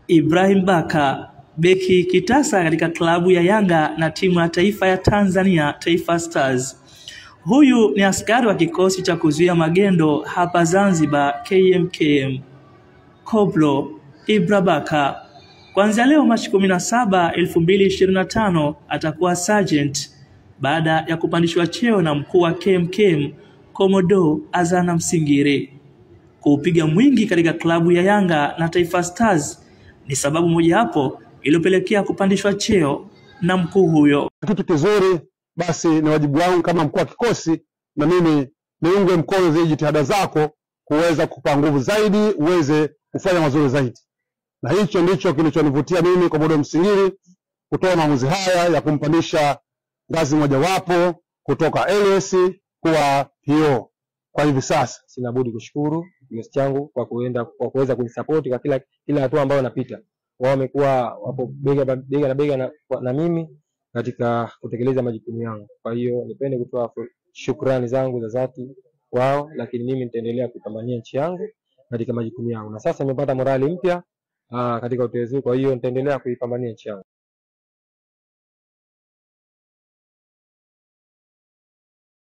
Ibrahim Baka, beki kitasa katika klabu ya Yanga na timu ya taifa ya Tanzania, Taifa Stars. Huyu ni askari wa kikosi cha kuzuia magendo hapa Zanzibar, KMKM. Koplo Ibra Baka kuanzia leo Machi 17, 2025 atakuwa sergeant baada ya kupandishwa cheo na mkuu wa KMKM Komodo Azana Msingiri. Kuupiga mwingi katika klabu ya Yanga na Taifa Stars ni sababu moja hapo iliyopelekea kupandishwa cheo na mkuu huyo. Kitu kizuri, basi ni wajibu wangu kama mkuu wa kikosi na mimi niunge mkono zile jitihada zako kuweza kupa nguvu zaidi uweze kufanya mazuri zaidi. Na hicho ndicho kilichonivutia mimi Komodo Msingiri kutoa maamuzi haya ya kumpandisha ngazi mojawapo kutoka LS kuwa PO. Kwa hivi sasa sina budi kushukuru kikosi changu kwa kuweza kunisupport kwa kila hatua ambayo napita. Wao wamekuwa wapo bega na bega na mimi katika kutekeleza majukumu yangu. Kwa hiyo nipende kutoa shukrani zangu za dhati wao, lakini mimi nitaendelea kupambania nchi yangu katika majukumu yangu. Na sasa nimepata morali mpya katika utetezi, kwa hiyo nitaendelea kuipambania nchi yangu.